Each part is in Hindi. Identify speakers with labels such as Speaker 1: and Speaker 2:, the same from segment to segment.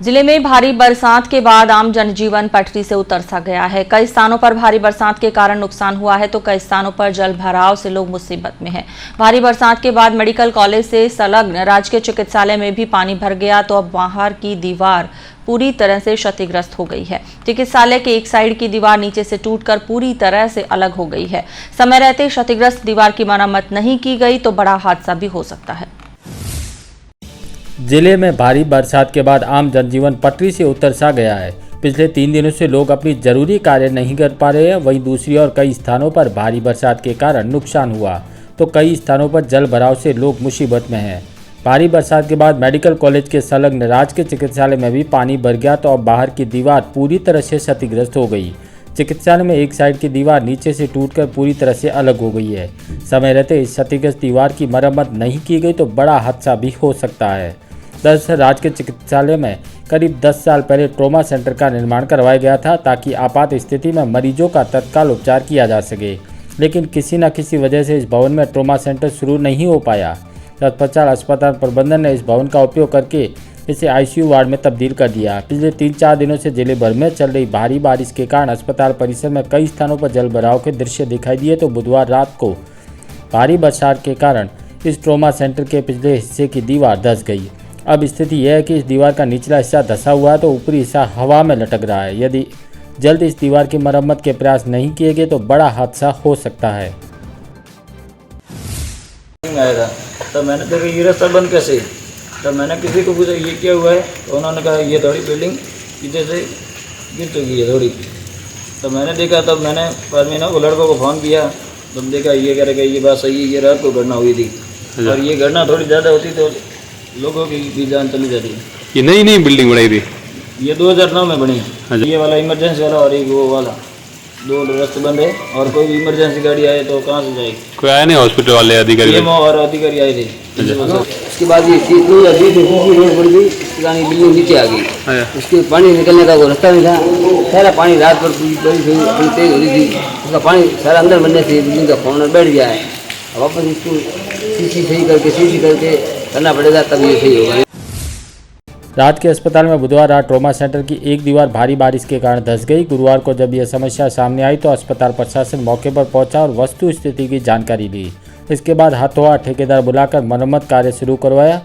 Speaker 1: जिले में भारी बरसात के बाद आम जनजीवन पटरी से उतर सा गया है। कई स्थानों पर भारी बरसात के कारण नुकसान हुआ है तो कई स्थानों पर जल भराव से लोग मुसीबत में हैं। भारी बरसात के बाद मेडिकल कॉलेज से संलग्न राजकीय चिकित्सालय में भी पानी भर गया तो अब बाहर की दीवार पूरी तरह से क्षतिग्रस्त हो गई है। चिकित्सालय के एक साइड की दीवार नीचे से टूटकर पूरी तरह से अलग हो गई है। समय रहते क्षतिग्रस्त दीवार की मरम्मत नहीं की गई तो बड़ा हादसा भी हो सकता है।
Speaker 2: जिले में भारी बरसात के बाद आम जनजीवन पटरी से उतर सा गया है। पिछले 3 दिनों से लोग अपनी जरूरी कार्य नहीं कर पा रहे हैं। वहीं दूसरी ओर कई स्थानों पर भारी बरसात के कारण नुकसान हुआ तो कई स्थानों पर जल भराव से लोग मुसीबत में हैं। भारी बरसात के बाद मेडिकल कॉलेज के संलग्न राजकीय चिकित्सालय में भी पानी भर गया तो अब बाहर की दीवार पूरी तरह से क्षतिग्रस्त हो गई। चिकित्सालय में एक साइड की दीवार नीचे से टूटकर पूरी तरह से अलग हो गई है। समय रहते इस क्षतिग्रस्त दीवार की मरम्मत नहीं की गई तो बड़ा हादसा भी हो सकता है। दरअसल राजकीय चिकित्सालय में करीब 10 साल पहले ट्रॉमा सेंटर का निर्माण करवाया गया था ताकि आपात स्थिति में मरीजों का तत्काल उपचार किया जा सके, लेकिन किसी न किसी वजह से इस भवन में ट्रॉमा सेंटर शुरू नहीं हो पाया। तत्पश्चात अस्पताल प्रबंधन ने इस भवन का उपयोग करके इसे आईसीयू वार्ड में तब्दील कर दिया। पिछले 3-4 दिनों से जिले भर में चल रही भारी बारिश के कारण अस्पताल परिसर में कई स्थानों पर जल भराव के दृश्य दिखाई दिए तो बुधवार रात को भारी बरसात के कारण इस ट्रॉमा सेंटर के पिछले हिस्से की दीवार धंस गई। अब स्थिति यह है कि इस दीवार का निचला हिस्सा धंसा हुआ है तो ऊपरी हिस्सा हवा में लटक रहा है। यदि जल्द इस दीवार की मरम्मत के प्रयास नहीं किए गए तो बड़ा हादसा हो सकता है।
Speaker 3: आएगा तब मैंने देखा ये रास्ता बंद कैसे, तब मैंने किसी को पूछा ये क्या हुआ है तो उन्होंने कहा ये थोड़ी बिल्डिंग पीछे से गिर चुकी है थोड़ी। तो मैंने देखा तब मैंने आदमी ना वो लड़कों को फ़ोन किया तब देखा ये कह रहे ये बात सही है, ये रात को घटना हुई थी और ये घटना थोड़ी ज़्यादा होती तो लोगों की भी जान चली जाती है।
Speaker 4: ये नई बिल्डिंग बनाई थी,
Speaker 3: ये 2009 में बनी। ये वाला इमरजेंसी वाला और एक वो वाला, 2 रास्ते बंद है और कोई भी इमरजेंसी गाड़ी आए तो कहाँ से जाएगी।
Speaker 4: कोई आया नहीं हॉस्पिटल वाले अधिकारी?
Speaker 3: और अधिकारी आए थे।
Speaker 5: उसके बाद ये रोड बन गई, बिल्डिंग नीचे आ गई। उसके पानी निकलने का वो रास्ता नहीं था। सारा पानी रात भर पूरी तेज हो रही थी, उसका पानी सारा अंदर बनने से बिल्डिंग का कॉर्नर बैठ गया है। अब वापस इसको सीसी करके करना पड़ेगा तब ये सही होगा।
Speaker 2: राजकीय अस्पताल में बुधवार रात ट्रॉमा सेंटर की एक दीवार भारी बारिश के कारण धंस गई। गुरुवार को जब यह समस्या सामने आई तो अस्पताल प्रशासन मौके पर पहुंचा और वस्तु स्थिति की जानकारी ली। इसके बाद हाथों हाथ ठेकेदार बुलाकर मरम्मत कार्य शुरू करवाया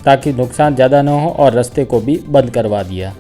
Speaker 2: ताकि नुकसान ज़्यादा न हो और रास्ते को भी बंद करवा दिया।